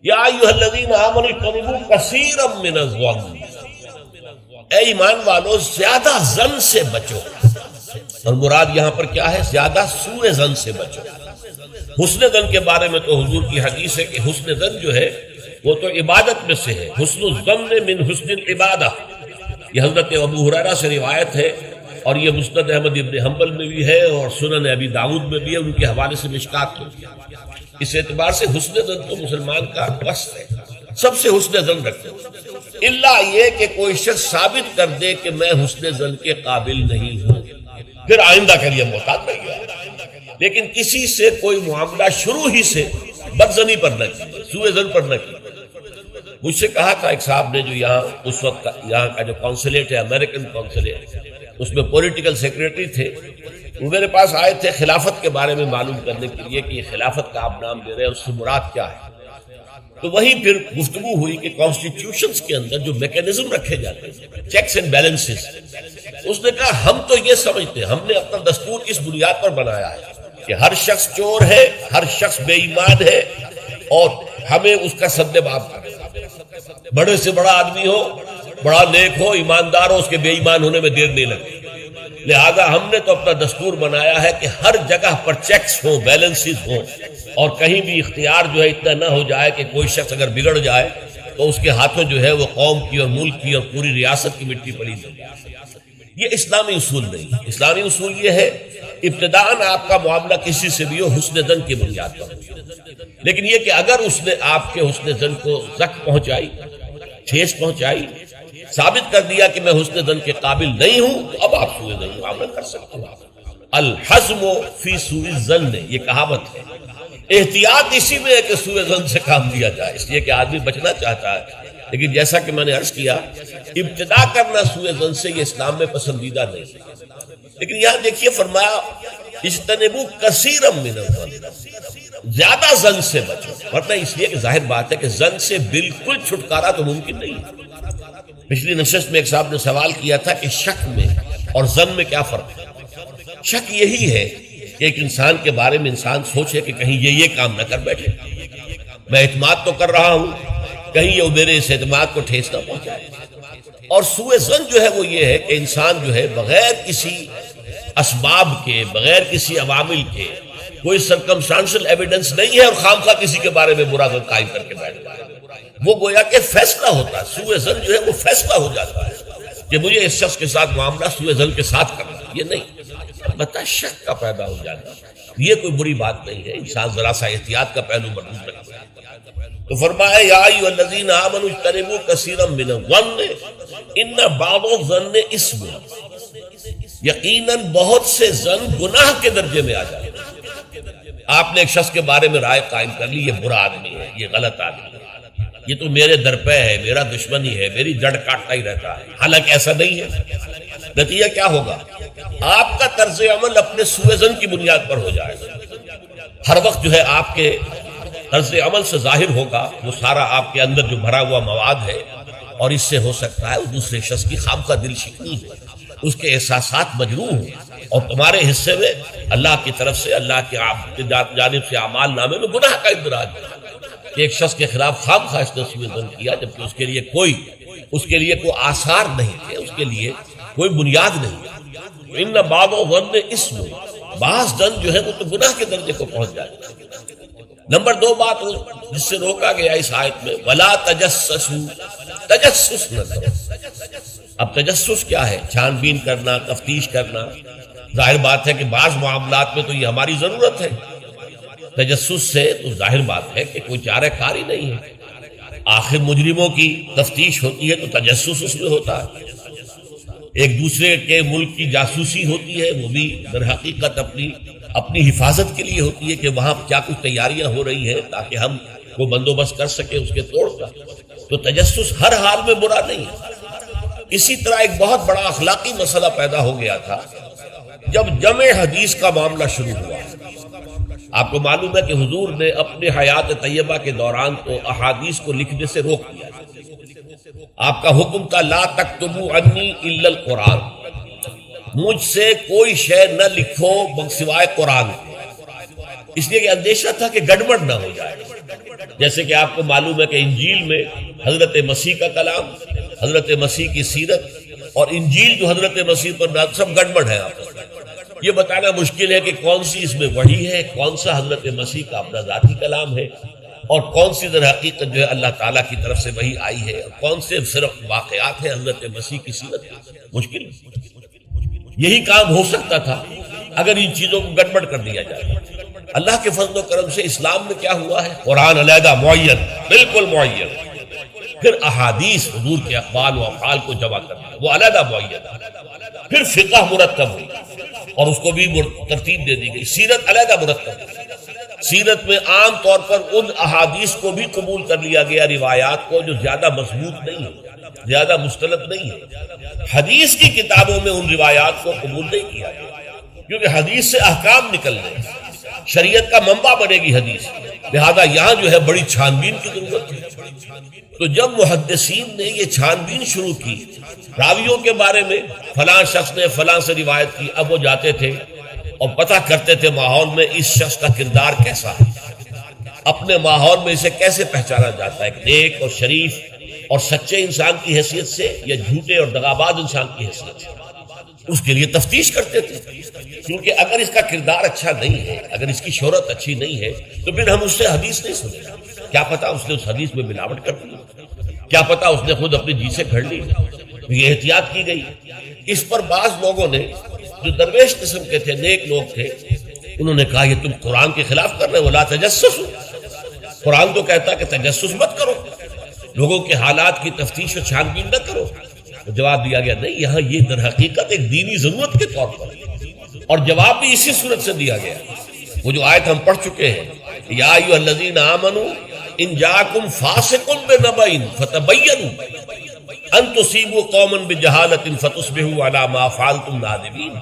یا ایھا الذین آمنوا اجتنبوا کثیرا من الظن، اے ایمان والو زیادہ ظن سے بچو. اور مراد یہاں پر کیا ہے؟ زیادہ سوء ظن سے بچو. حسن ظن کے بارے میں تو حضور کی حدیث ہے کہ حسن ظن جو ہے وہ تو عبادت میں سے ہے. حسن الظن من حسن العبادہ، یہ حضرت ابو ہریرہ سے روایت ہے، اور یہ مسند احمد ابن حنبل میں بھی ہے اور سنن ابی داؤد میں بھی ہے، ان کے حوالے سے مشکات میں. اس اعتبار سے حسن ظن تو مسلمان کا وصف ہے، سب سے حسن ظن رکھتے ہیں، الا یہ کہ کوئی شخص ثابت کر دے کہ میں حسن ظن کے قابل نہیں ہوں، پھر آئندہ کے لیے محتاط رہ گیا. لیکن کسی سے کوئی معاملہ شروع ہی سے بدظنی پر نہ کی، سوء ظن پر نہ کی. مجھ سے کہا تھا ایک صاحب نے جو یہاں اس وقت یہاں کا جو کونسلیٹ ہے، امریکن کونسلیٹ، اس میں پولیٹیکل سیکریٹری تھے، وہ میرے پاس آئے تھے خلافت کے بارے میں معلوم کرنے کے لیے کہ یہ خلافت کا آپ نام دے رہے ہیں، اس سے مراد کیا ہے. تو وہیں پھر گفتگو ہوئی کہ کانسٹیٹیوشنز کے اندر جو میکینزم رکھے جاتے ہیں، چیکس اینڈ بیلنسز، اس نے کہا ہم تو یہ سمجھتے ہیں، ہم نے اپنا دستور اس بنیاد پر بنایا ہے کہ ہر شخص چور ہے، ہر شخص بے ایمان ہے، اور ہمیں اس کا سد باب کرنا. بڑے سے بڑا آدمی ہو، بڑا نیک ہو، ایماندار ہو، اس کے بے ایمان ہونے میں دیر نہیں لگتی. لہذا ہم نے تو اپنا دستور بنایا ہے کہ ہر جگہ پر چیکس ہوں، بیلنسز ہوں، اور کہیں بھی اختیار جو ہے اتنا نہ ہو جائے کہ کوئی شخص اگر بگڑ جائے تو اس کے ہاتھوں جو ہے وہ قوم کی اور ملک کی اور پوری ریاست کی مٹی پڑی جائے. یہ اسلامی اصول نہیں. اسلامی اصول یہ ہے ابتداءً آپ کا معاملہ کسی سے بھی ہو حسن ظن کی بنیاد پر، لیکن یہ کہ اگر اس نے آپ کے حسن ظن کو زخم پہنچائی، ٹھیس پہنچائی، ثابت کر دیا کہ میں حسن ظن کے قابل نہیں ہوں، تو اب آپ سوء ظن معاملہ کر سکتے ہیں. الحزم فی سوء الظن، یہ کہاوت ہے. احتیاط اسی میں ہے کہ سوء ظن سے کام لیا جائے، اس لیے کہ آدمی بچنا چاہتا ہے. لیکن جیسا کہ میں نے عرض کیا، ابتدا کرنا سوء ظن سے یہ اسلام میں پسندیدہ نہیں. لیکن یہاں دیکھیے فرمایا اجتنبوا کثیرا من الظن، زیادہ ظن سے بچو. ورنہ اس لیے کہ ظاہر بات ہے کہ ظن سے بالکل چھٹکارا تو ممکن نہیں ہے. پچھلی نشست میں ایک صاحب نے سوال کیا تھا کہ شک میں اور ظن میں کیا فرق ہے. شک یہی ہے کہ ایک انسان کے بارے میں انسان سوچے کہ کہیں یہ کام نہ کر بیٹھے، میں اعتماد تو کر رہا ہوں، کہیں یہ میرے اس اعتماد کو ٹھیس نہ پہنچائے. اور سوء ظن جو ہے وہ یہ ہے کہ انسان جو ہے بغیر کسی اسباب کے، بغیر کسی عوامل کے، کوئی سرکمسٹانشل ایویڈنس نہیں ہے اور خام خواہ کسی کے بارے میں برا ظن قائم کر کے بیٹھ جائے. وہ گویا کہ فیصلہ ہوتا ہے. سوء ظن جو ہے وہ فیصلہ ہو جاتا ہے کہ مجھے اس شخص کے ساتھ معاملہ سوء ظن کے ساتھ کرنا، یہ نہیں. البتہ شک کا پیدا ہو جانا یہ کوئی بری بات نہیں ہے، انسان ذرا سا احتیاط کا پہلو مربوط رکھتا ہے. تو فرمایا یا ایھا الذین آمنوا اجتنبوا کثیرا من الظن ان بعض الظن اثم، یقیناً بہت سے ظن گناہ کے درجے میں آ جاتے ہیں. آپ نے ایک شخص کے بارے میں رائے قائم کر لی، یہ برا آدمی ہے، یہ غلط آدمی ہے، یہ تو میرے درپے ہے، میرا دشمن ہی ہے، میری جڑ کاٹتا ہی رہتا ہے. حالانکہ ایسا نہیں ہے. نتیجہ کیا ہوگا؟ آپ کا طرز عمل اپنے سوء ظن کی بنیاد پر ہو جائے گا. ہر وقت جو ہے آپ کے طرز عمل سے ظاہر ہوگا وہ سارا آپ کے اندر جو بھرا ہوا مواد ہے، اور اس سے ہو سکتا ہے دوسرے شخص کی خامخواہ دل شکنی ہے، اس کے احساسات مجروح ہوں، اور تمہارے حصے میں اللہ کی طرف سے، اللہ کی جانب سے اعمال نامے میں گناہ کا اندراج ہے. ایک شخص کے خلاف خامخواہ اس نے سوء ظن کیا جبکہ اس کے لیے کوئی آثار نہیں تھے، اس کے لیے کوئی بنیاد نہیں. ان بعض الظن اثم، بعض ظن جو ہے وہ تو گناہ کے درجے کو پہنچ جائے گا. نمبر 2 بات جس سے روکا گیا اس آیت میں، ولا تجسسوا، تجسس نہ کرو. اب تجسس کیا ہے؟ چھان بین کرنا، تفتیش کرنا. ظاہر بات ہے کہ بعض معاملات میں تو یہ ہماری ضرورت ہے. تجسس سے تو ظاہر بات ہے کہ کوئی چارہ کار ہی نہیں ہے. آخر مجرموں کی تفتیش ہوتی ہے تو تجسس اس میں ہوتا ہے. ایک دوسرے کے ملک کی جاسوسی ہوتی ہے، وہ بھی در حقیقت اپنی حفاظت کے لیے ہوتی ہے کہ وہاں کیا کچھ تیاریاں ہو رہی ہیں تاکہ ہم کو بندوبست کر سکے اس کے توڑ کا. تو تجسس ہر حال میں برا نہیں ہے. اسی طرح ایک بہت بڑا اخلاقی مسئلہ پیدا ہو گیا تھا جب جمع حدیث کا معاملہ شروع ہوا. آپ کو معلوم ہے کہ حضور نے اپنے حیات طیبہ کے دوران تو احادیث کو لکھنے سے روک دیا. آپ کا حکم تھا لا تکتبوا عنی الا القرآن، مجھ سے کوئی شے نہ لکھو سوائے قرآن. اس لیے کہ اندیشہ تھا کہ گڑبڑ نہ ہو جائے. جیسے کہ آپ کو معلوم ہے کہ انجیل میں حضرت مسیح کا کلام، حضرت مسیح کی سیرت اور انجیل جو حضرت مسیح پر نازل سب گڑبڑ ہے آپس میں. یہ بتانا مشکل ہے کہ کون سی اس میں وحی ہے، کون سا حضرت مسیح کا اپنا ذاتی کلام ہے، اور کون سی در حقیقت جو ہے اللہ تعالیٰ کی طرف سے وحی آئی ہے، اور کون سے صرف واقعات ہیں حضرت مسیح کی سیرت کی. مشکل یہی کام ہو سکتا تھا اگر ان چیزوں کو گڑبڑ کر دیا جائے. اللہ کے فضل و کرم سے اسلام میں کیا ہوا ہے؟ قرآن علیحدہ معین، بالکل معین، پھر احادیث حضور کے اقوال و افعال کو جمع کرنا وہ علیحدہ معین، پھر فقہ مرتب ہوئی اور اس کو بھی ترتیب دے دی گئی، سیرت علیحدہ مرتب ہوئی. سیرت میں عام طور پر ان احادیث کو بھی قبول کر لیا گیا، روایات کو جو زیادہ مضبوط نہیں ہے، زیادہ مستند نہیں ہے. حدیث کی کتابوں میں ان روایات کو قبول نہیں کیا گیا کیونکہ حدیث سے احکام نکلنے، شریعت کا منبع بنے گی حدیث، لہذا یہاں جو ہے بڑی چھان بین کی ضرورت ہے. تو جب محدثین نے یہ چھان بین شروع کی راویوں کے بارے میں، فلاں شخص نے فلاں سے روایت کی، اب وہ جاتے تھے اور پتہ کرتے تھے ماحول میں اس شخص کا کردار کیسا ہے، اپنے ماحول میں اسے کیسے پہچانا جاتا ہے، نیک اور شریف اور سچے انسان کی حیثیت سے یا جھوٹے اور دغاباز انسان کی حیثیت سے. اس کے لیے تفتیش کرتے تھے، کیونکہ اگر اس کا کردار اچھا نہیں ہے، اگر اس کی شہرت اچھی نہیں ہے تو پھر ہم اس سے حدیث نہیں سنیں گے. کیا پتا اس نے اس حدیث میں ملاوٹ کر دی، کیا پتا اس نے خود اپنی جی سے گھڑ لی. یہ احتیاط کی گئی. اس پر بعض لوگوں نے جو درویش قسم کے تھے، نیک لوگ تھے، انہوں نے کہا یہ تم قرآن کے خلاف کر رہے ہو، لا تجسسوا. قرآن تو کہتا ہے کہ تجسس مت کرو، لوگوں کے حالات کی تفتیش و چھان بین نہ کرو. جواب دیا گیا نہیں، یہاں یہ در حقیقت ایک دینی ضرورت کے طور پر، اور جواب بھی اسی صورت سے دیا گیا. وہ جو آیت ہم پڑھ چکے ہیں، یا ایھا الذین آمنوا ان جاءکم فاسق بنبأ فتبینوا ان تصیبوا قوما بجہالۃ فتصبحوا علی ما فعلتم نادمین.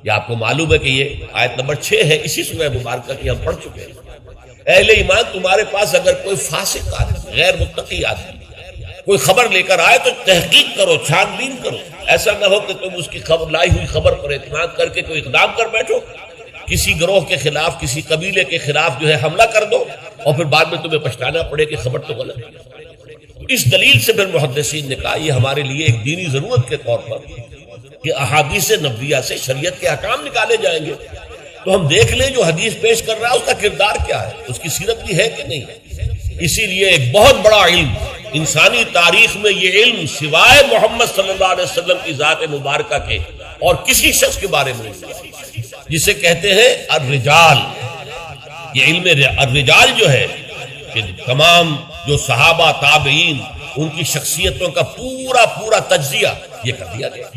یہ آپ کو معلوم ہے کہ یہ آیت نمبر 6 ہے اسی سورہ مبارکہ کی، ہم پڑھ چکے ہیں. اہل ایمان تمہارے پاس اگر کوئی فاسق آدمی، غیر متقی آدمی کوئی خبر لے کر آئے تو تحقیق کرو، چھان بین کرو. ایسا نہ ہو کہ تم اس کی خبر لائی ہوئی خبر پر اعتماد کر کے کوئی اقدام کر بیٹھو، کسی گروہ کے خلاف، کسی قبیلے کے خلاف جو ہے حملہ کر دو اور پھر بعد میں تمہیں پچھتانا پڑے کہ خبر تو غلط ہے. اس دلیل سے پھر محدثین نے کہا یہ ہمارے لیے ایک دینی ضرورت کے طور پر کہ احادیث نبویہ سے شریعت کے احکام نکالے جائیں گے تو ہم دیکھ لیں جو حدیث پیش کر رہا ہے اس کا کردار کیا ہے، اس کی سیرت بھی ہے کہ نہیں ہے. اسی لیے ایک بہت بڑا علم انسانی تاریخ میں، یہ علم سوائے محمد صلی اللہ علیہ وسلم کی ذات مبارکہ کے اور کسی شخص کے بارے میں نہیں، جسے کہتے ہیں الرجال. یہ علم الرجال جو ہے کہ تمام جو صحابہ تابعین ان کی شخصیتوں کا پورا تجزیہ یہ کر دیا گیا.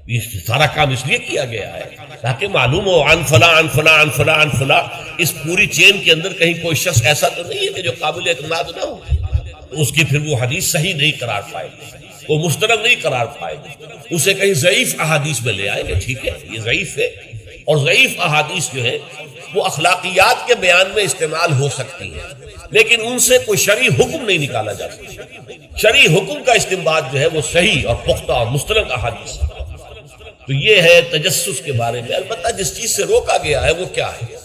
یہ سارا کام اس لیے کیا گیا ہے تاکہ معلوم ہو عن فلاں عن فلاں عن فلاں عن فلاں. اس پوری چین کے اندر کہیں کوئی شخص ایسا تو نہیں ہے کہ جو قابل اعتماد نہ ہو، اس کی پھر وہ حدیث صحیح نہیں قرار پائے گی، وہ مستند نہیں قرار پائے گی، اسے کہیں ضعیف احادیث میں لے آئیں گے. ٹھیک ہے یہ ضعیف ہے، اور ضعیف احادیث جو ہے وہ اخلاقیات کے بیان میں استعمال ہو سکتی ہیں لیکن ان سے کوئی شرعی حکم نہیں نکالا جا سکتا. شرعی حکم کا استنباط جو ہے وہ صحیح اور پختہ اور مستند احادیث. تو یہ ہے تجسس کے بارے میں. البتہ جس چیز سے روکا گیا ہے وہ کیا ہے؟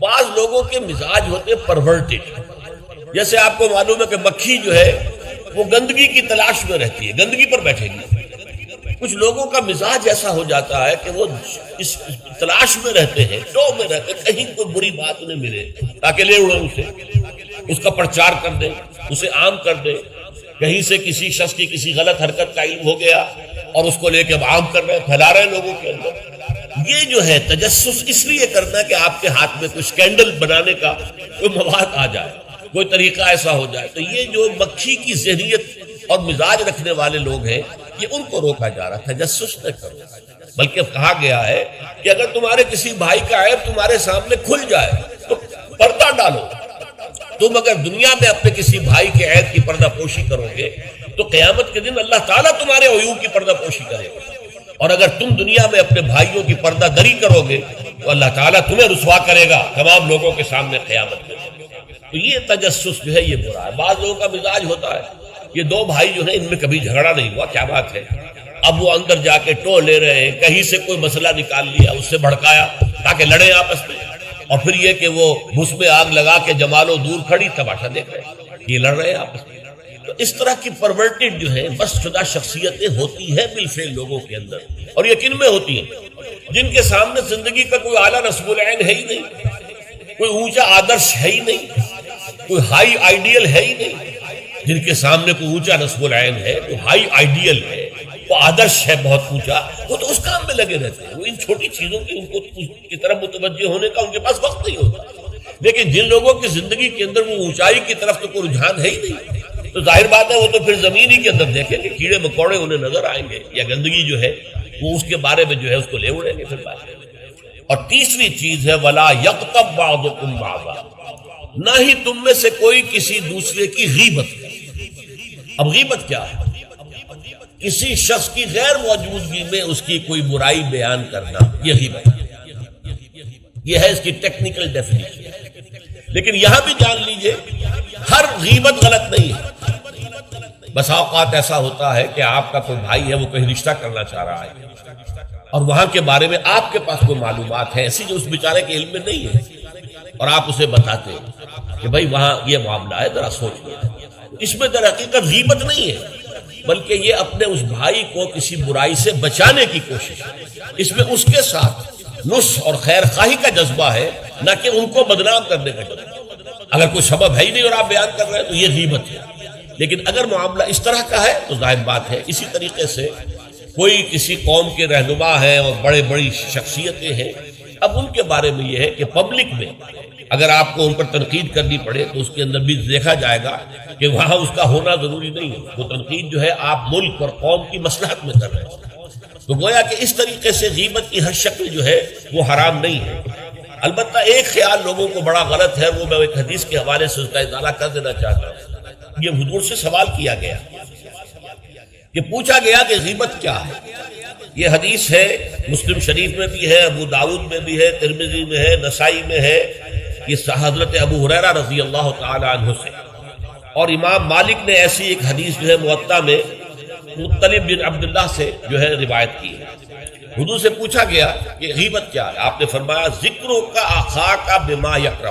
بعض لوگوں کے مزاج ہوتے پرورٹڈ. جیسے آپ کو معلوم ہے کہ مکھی جو ہے وہ گندگی کی تلاش میں رہتی ہے، گندگی پر بیٹھے گی. کچھ لوگوں کا مزاج ایسا ہو جاتا ہے کہ وہ اس تلاش میں رہتے ہیں، شو میں رہتے ہیں، کہیں کوئی بری بات انہیں ملے تاکہ لے اڑیں اسے، اس کا پرچار کر دیں، اسے عام کر دیں. کہیں سے کسی شخص کی کسی غلط حرکت کا علم ہو گیا اور اس کو لے کے اب عام کر رہے ہیں، پھیلا رہے ہیں لوگوں کے اندر. یہ جو ہے تجسس اس لیے کرنا کہ آپ کے ہاتھ میں کوئی سکینڈل بنانے کا کوئی مواد آ جائے، کوئی طریقہ ایسا ہو جائے. تو یہ جو مکھی کی ذہنیت اور مزاج رکھنے والے لوگ ہیں یہ ان کو روکا جا رہا. تجسس نہ کرو، بلکہ کہا گیا ہے کہ اگر تمہارے کسی بھائی کا عیب تمہارے سامنے کھل جائے تو پردہ ڈالو. تم اگر دنیا میں اپنے کسی بھائی کے عیب کی پردہ پوشی کرو گے تو قیامت کے دن اللہ تعالیٰ تمہارے عیوب کی پردہ پوشی کرے گا. اور اگر تم دنیا میں اپنے بھائیوں کی پردہ دری کرو گے تو اللہ تعالیٰ تمہیں رسوا کرے گا تمام لوگوں کے سامنے قیامت میں. تو یہ تجسس جو ہے یہ برا ہے. بعض لوگوں کا مزاج ہوتا ہے یہ دو بھائی جو ہیں ان میں کبھی جھگڑا نہیں ہوا، کیا بات ہے، اب وہ اندر جا کے ٹو لے رہے ہیں، کہیں سے کوئی مسئلہ نکال لیا، اس سے بھڑکایا تاکہ لڑیں آپس میں. اور پھر یہ کہ وہ بھس میں آگ لگا کے جمالو دور کھڑی تماشا دیکھ رہے ہیں، یہ لڑ رہے ہیں آپس میں۔ تو اس طرح کی پرورٹڈ جو ہے بس شدہ شخصیتیں ہوتی ہیں بالفعل لوگوں کے اندر، اور یہ کن میں ہوتی ہیں؟ جن کے سامنے زندگی کا کوئی اعلیٰ نصب العین ہے ہی نہیں، کوئی اونچا آدرش ہے ہی نہیں، کوئی ہائی آئیڈیل ہے ہی نہیں۔ جن کے سامنے کوئی اونچا نصب العین ہے، کوئی ہائی آئیڈیل ہے، وہ آدرش ہے بہت اونچا، وہ تو اس کام میں لگے رہتے ہیں، وہ ان چھوٹی چیزوں کی ان کو کی طرف متوجہ ہونے کا ان کے پاس وقت نہیں ہوتا۔ لیکن جن لوگوں کی زندگی کے اندر وہ اونچائی کی طرف تو کوئی رجحان ہے ہی نہیں، تو ظاہر بات ہے وہ تو پھر زمین ہی کے اندر دیکھیں کہ کیڑے مکوڑے انہیں نظر آئیں گے، یا گندگی جو ہے وہ اس کے بارے میں جو ہے اس کو لے اڑیں گے پھر بات۔ اور تیسری چیز ہے وَلَا يَغْتَبْ بَعْضُكُمْ بَعْضًا، نہ ہی تم میں سے کوئی کسی دوسرے کی غیبت کرے۔ اب غیبت کیا ہے؟ کسی شخص کی غیر موجودگی میں اس کی کوئی برائی بیان کرنا، یہ غیبت ہے۔ یہ ہے اس کی ٹیکنیکل ڈیفینیشن۔ لیکن یہاں بھی جان لیجئے ہر غیبت غلط نہیں ہے۔ بس اوقات ایسا ہوتا ہے کہ آپ کا کوئی بھائی ہے، وہ کہیں رشتہ کرنا چاہ رہا ہے، اور وہاں کے بارے میں آپ کے پاس کوئی معلومات ہے ایسی جو اس بیچارے کے علم میں نہیں ہے، اور آپ اسے بتاتے ہیں کہ بھائی وہاں یہ معاملہ ہے، ذرا سوچ لیں۔ اس میں در حقیقت غیبت نہیں ہے، بلکہ یہ اپنے اس بھائی کو کسی برائی سے بچانے کی کوشش ہے۔ اس میں اس کے ساتھ نصح اور خیر خواہی کا جذبہ ہے، نہ کہ ان کو بدنام کرنے کا جذبہ۔ اگر کوئی سبب ہے ہی نہیں اور آپ بیان کر رہے ہیں تو یہ غیبت ہے۔ لیکن اگر معاملہ اس طرح کا ہے تو ظاہر بات ہے اسی طریقے سے کوئی کسی قوم کے رہنما ہیں اور بڑے بڑی شخصیتیں ہیں، اب ان کے بارے میں یہ ہے کہ پبلک میں اگر آپ کو ان پر تنقید کرنی پڑے تو اس کے اندر بھی دیکھا جائے گا کہ وہاں اس کا ہونا ضروری نہیں ہے، وہ تنقید جو ہے آپ ملک اور قوم کی مصلحت میں کر رہے ہیں۔ تو گویا کہ اس طریقے سے غیبت کی ہر شکل جو ہے وہ حرام نہیں ہے۔ البتہ ایک خیال لوگوں کو بڑا غلط ہے، وہ میں ایک حدیث کے حوالے سے اس کا اطلاع کر دینا چاہتا ہوں۔ یہ حضور سے سوال کیا گیا کہ پوچھا گیا کہ غیبت کیا ہے۔ یہ حدیث ہے، مسلم شریف میں بھی ہے، ابو داؤد میں بھی ہے، ترمذی میں ہے، نسائی میں ہے، یہ حضرت ابو ہریرہ رضی اللہ تعالی عنہ سے۔ اور امام مالک نے ایسی ایک حدیث جو ہے موطا میں مطلب بن عبداللہ سے جو ہے روایت کی ہے۔ حضور سے پوچھا گیا کہ غیبت کیا ہے، آپ نے فرمایا ذکروں کا اخاک بما یکرہ،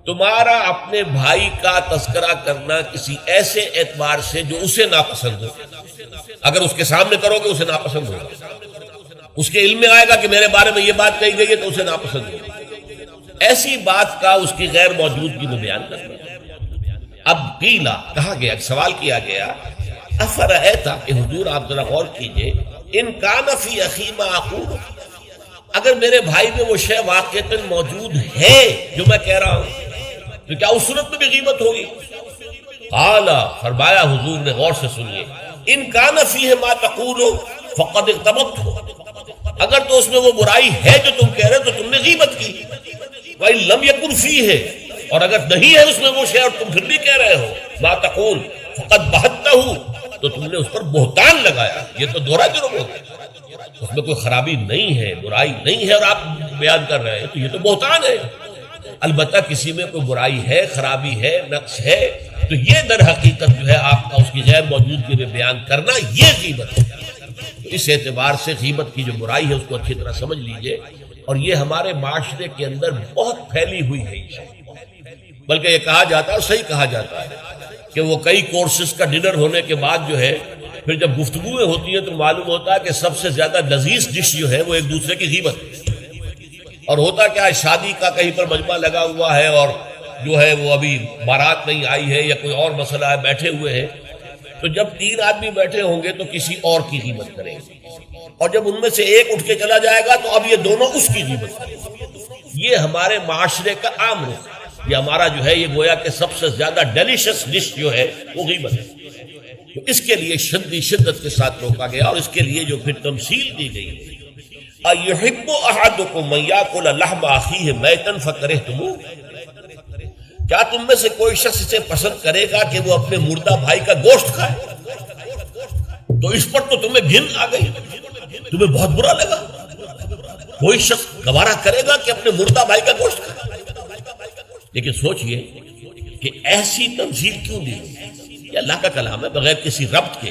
تمہارا اپنے بھائی کا تذکرہ کرنا کسی ایسے اعتبار سے جو اسے ناپسند ہو۔ اگر اس کے سامنے کرو گے اسے ناپسند ہوگا، اس کے علم میں آئے گا کہ میرے بارے میں یہ بات کہی گئی ہے تو اسے ناپسند ہوگا۔ ایسی بات کا اس کی غیر موجودگی میں بیان کرنا۔ اب قیلا کہا گیا، سوال کیا گیا، افرأیت کہ حضور آپ ذرا غور کیجئے، ان کان فی اخی ما اقول، اگر میرے بھائی میں وہ شے واقعتاً موجود ہے جو میں کہہ رہا ہوں تو کیا اس صورت میں بھی غیبت ہوگی؟ قال، فرمایا حضور نے، غور سے سنیے، ان کان فیہ ما تقول فقد اغتبت، اگر تو اس میں وہ برائی ہے جو تم کہہ رہے تو تم نے غیبت کی، وَإِن لَمْ يَكُنْ فِيهِ، اور اگر نہیں ہے اس میں وہ شے اور تم پھر بھی کہہ رہے ہو ما تقول فقد بہتہ، تو تم نے اس پر بہتان لگایا۔ یہ تو دوہرا جرم ہوتا ہے، اس میں کوئی خرابی نہیں ہے، برائی نہیں ہے اور آپ بیان کر رہے ہیں تو یہ تو بہتان ہے۔ البتہ کسی میں کوئی برائی ہے، خرابی ہے، نقص ہے تو یہ در حقیقت جو ہے آپ کا اس کی غیر موجودگی میں بیان کرنا یہ غیبت ہے۔ تو اس اعتبار سے غیبت کی جو برائی ہے اس کو اچھی طرح سمجھ لیجئے، اور یہ ہمارے معاشرے کے اندر بہت پھیلی ہوئی ہے یہ شے۔ بلکہ یہ کہا جاتا ہے اور صحیح کہا جاتا ہے کہ وہ کئی کورسز کا ڈنر ہونے کے بعد جو ہے پھر جب گفتگویں ہوتی ہیں تو معلوم ہوتا ہے کہ سب سے زیادہ لذیذ ڈش جو ہے وہ ایک دوسرے کی غیبت ہے۔ اور ہوتا کیا ہے، شادی کا کہیں پر مجمع لگا ہوا ہے اور جو ہے وہ ابھی بارات نہیں آئی ہے یا کوئی اور مسئلہ ہے، بیٹھے ہوئے ہیں، تو جب 3 آدمی بیٹھے ہوں گے تو کسی اور کی غیبت کریں گے، اور جب ان میں سے ایک اٹھ کے چلا جائے گا تو اب یہ دونوں اس کی غیبت کریں گے۔ یہ ہمارے معاشرے کا عام رخ ہے، یہ ہمارا جو ہے یہ گویا کہ سب سے زیادہ ڈیلیشس ڈش جو ہے وہ غیبت ہے۔ تو اس کے لیے شدت کے ساتھ روکا گیا، اور اس کے لیے جو پھر تمثیل دی گئی، اَيُحِبُّ أَحَدُكُمْ مَن يَأْكُلَ لَحْمَ أَخِيهِ مَيْتًا فَكَرِهْتُمُوهُ، کیا تم میں سے کوئی شخص اسے پسند کرے گا کہ وہ اپنے مردہ بھائی کا گوشت کھائے؟ تو اس پر تو تمہیں گھن آ گئی، تمہیں بہت برا لگا۔ کوئی شخص گوارا کرے گا کہ اپنے مردہ بھائی کا گوشت کھائے؟ لیکن سوچئے کہ ایسی تمثیل کیوں دی؟ یہ اللہ کا کلام ہے، بغیر کسی ربط کے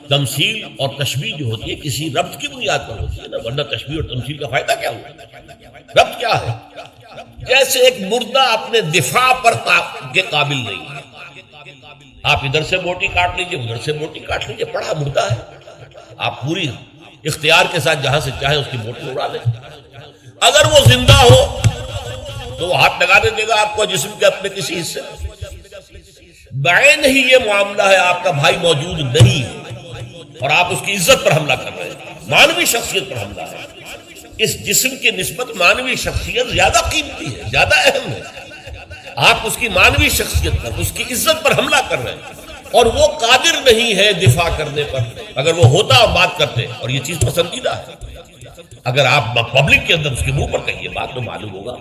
تمثیل اور تشبیہ جو ہوتی ہے کسی ربط کی بنیاد پر ہوتی ہے نا، ورنہ تشبیہ اور تمثیل کا فائدہ کیا ہوا؟ ربط کیا ہے؟ جیسے ایک مردہ اپنے دفاع پر کے قابل نہیں ہے. آپ ادھر سے بوٹی کاٹ لیجئے، ادھر سے بوٹی کاٹ لیجئے، پڑا مردہ ہے. آپ پوری اختیار کے ساتھ جہاں سے چاہیں اس کی بوٹی اڑا لیں. اگر وہ زندہ ہو تو وہ ہاتھ لگانے دے گا آپ کو جسم کے اپنے کسی حصے. بعین ہی یہ معاملہ ہے، آپ کا بھائی موجود نہیں ہے اور آپ اس کی عزت پر حملہ کر رہے ہیں، مانوی شخصیت پر حملہ ہے. اس جسم کی نسبت مانوی شخصیت زیادہ قیمتی ہے، زیادہ اہم ہے. آپ اس کی مانوی شخصیت پر، اس کی عزت پر حملہ کر رہے ہیں اور وہ قادر نہیں ہے دفاع کرنے پر. اگر وہ ہوتا اور بات کرتے، اور یہ چیز پسندیدہ ہے، اگر آپ پبلک کے اندر اس کے منہ پر کہیے بات تو معلوم ہوگا.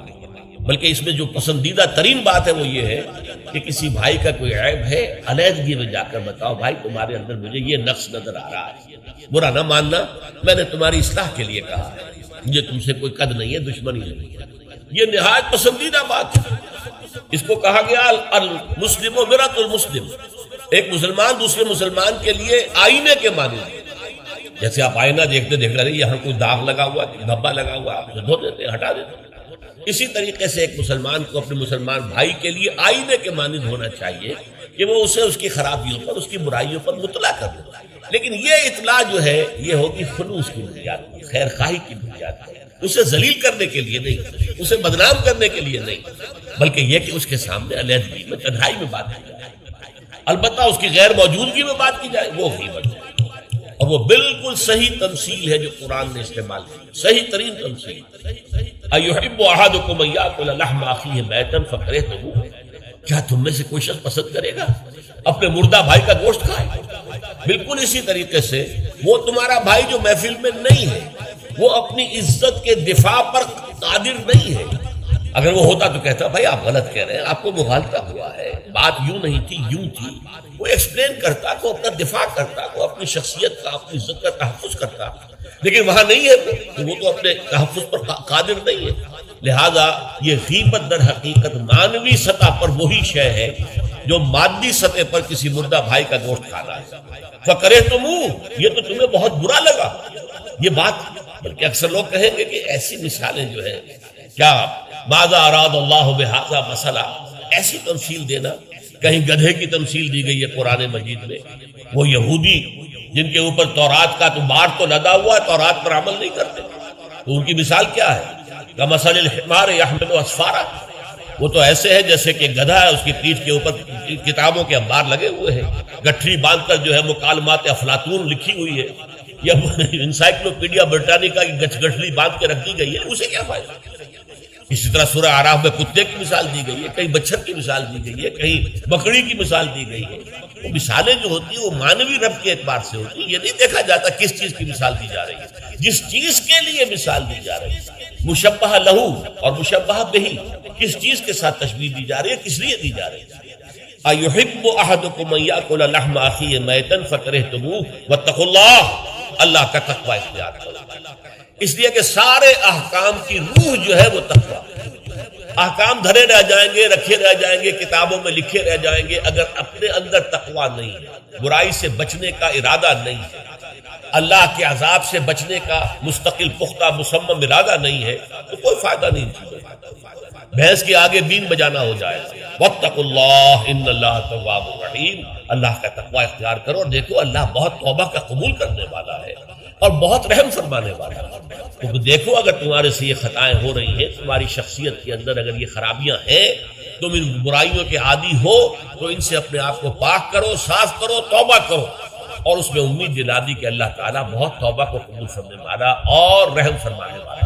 بلکہ اس میں جو پسندیدہ ترین بات ہے وہ یہ ہے کہ کسی بھائی کا کوئی عیب ہے، علیحدگی میں جا کر بتاؤ بھائی تمہارے اندر مجھے یہ نقص نظر آ رہا ہے، برا نہ ماننا، میں نے تمہاری اصلاح کے لیے کہا ہے، مجھے تم سے کوئی قد نہیں ہے، دشمنی نہیں ہے. یہ نہایت پسندیدہ بات ہے. اس کو کہا گیا المسلم و مرۃ المسلم. ایک مسلمان دوسرے مسلمان کے لیے آئینے کے مانند. جیسے آپ آئینہ دیکھتے دیکھ رہے یہاں کوئی داغ لگا ہوا، دھبا لگا ہوا، آپ اسے دھو دیتے، ہٹا دیتے. اسی طریقے سے ایک مسلمان کو اپنے مسلمان بھائی کے لیے آئینے کے مانند ہونا چاہیے کہ وہ اسے اس کی خرابیوں پر، اس کی برائیوں پر مطلع کر دے. لیکن یہ اطلاع جو ہے یہ ہوگی خلوص کی بنیاد پر، خیر خواہی کی بنیاد پر، اسے ذلیل کرنے کے لیے نہیں، اسے بدنام کرنے کے لیے نہیں، بلکہ یہ کہ اس کے سامنے علیحدگی میں، تنہائی میں بات کی جائے. البتہ اس کی غیر موجودگی میں بات کی جائے وہ غیبت ہے. اور وہ بالکل صحیح تمثیل ہے جو قرآن نے استعمال کی، صحیح ترین تمثیل. ایحب احدکم ان یاکل لحم اخیہ میتا فکرہتموہ. کیا تم میں سے کوئی شخص پسند کرے گا اپنے مردہ بھائی کا گوشت کھائے؟ بالکل اسی طریقے سے وہ تمہارا بھائی جو محفل میں نہیں ہے، وہ اپنی عزت کے دفاع پر قادر نہیں ہے. اگر وہ ہوتا تو کہتا بھائی آپ غلط کہہ رہے ہیں، آپ کو مغالطہ ہوا ہے، بات یوں نہیں تھی یوں تھی. وہ ایکسپلین کرتا، وہ اپنا دفاع کرتا، وہ اپنی شخصیت کا، اپنی عزت کا تحفظ کرتا. لیکن وہاں نہیں ہے تو وہ تو اپنے تحفظ پر قادر نہیں ہے. لہذا یہ غیبت در حقیقت مانوی سطح پر وہی شے ہے جو مادی سطح پر کسی مردہ بھائی کا گوشت کھانا ہے. فَكَرِهْتُمُوهُ، یہ تو تمہیں بہت برا لگا یہ بات. بلکہ اکثر لوگ کہیں گے کہ ایسی مثالیں جو ہیں، کیا ماذا اراد اللہ بہذا مسئلہ، ایسی تمثیل دینا. کہیں گدھے کی تمثیل دی گئی ہے قرآن مجید میں. وہ یہودی جن کے اوپر تورات کا تو بار تو لدا ہوا ہے، تورات پر عمل نہیں کرتے، تو ان کی مثال کیا ہے؟ کمثل الحمار یحمل اسفارا. وہ تو ایسے ہے جیسے کہ گدھا ہے، اس کی پیٹھ کے اوپر کتابوں کے انبار لگے ہوئے ہیں، گٹھری باندھ کر جو ہے مکالمات افلاطون لکھی ہوئی ہے، یا انسائکلوپیڈیا برٹانیکا کی گٹھلی باندھ کے رکھ دی گئی ہے، اسے کیا فائدہ؟ اسی طرح سورہ اعراف میں کتے کی مثال دی گئی ہے، کہیں بچھر کی مثال دی گئی ہے، کہیں بکری کی مثال دی گئی ہے. وہ مثالیں جو ہوتی ہیں وہ مانوی رب کے اعتبار سے ہوتی ہیں. یہ نہیں دیکھا جاتا کس چیز کی مثال دی جا رہی ہے. جس چیز کے لیے مثال دی جا رہی ہے، مشبہ لہو اور مشبہ بہی، کس چیز کے ساتھ تشبیہ دی جا رہی ہے، کس لیے دی جا رہی ہے. ایحب احدکم ان یاکل لحم اخیہ میتا فکرہتموہ واتقوا اللہ. اللہ کا تقوی اختیار کرو، اس لیے کہ سارے احکام کی روح جو ہے وہ تقوی. احکام دھرے رہ جائیں گے، رکھے رہ جائیں گے، کتابوں میں لکھے رہ جائیں گے، اگر اپنے اندر تقوی نہیں ہے، برائی سے بچنے کا ارادہ نہیں ہے، اللہ کے عذاب سے بچنے کا مستقل پختہ مصمم ارادہ نہیں ہے، تو کوئی فائدہ نہیں چیزوں. بھینس کے آگے بین بجانا ہو جائے گا. واتقوا اللہ ان اللہ تواب الرحیم. اللہ کا تقوی اختیار کرو اور دیکھو اللہ بہت توبہ کا قبول کرنے والا ہے اور بہت رحم فرمانے والا ہے. تو دیکھو اگر تمہارے سے یہ خطائیں ہو رہی ہیں، تمہاری شخصیت کے اندر اگر یہ خرابیاں ہیں، تم ان برائیوں کے عادی ہو، تو ان سے اپنے آپ کو پاک کرو، صاف کرو، توبہ کرو، اور اس میں امید دلا دی کہ اللہ تعالیٰ بہت توبہ کو قبول فرمانے والا اور رحم فرمانے والا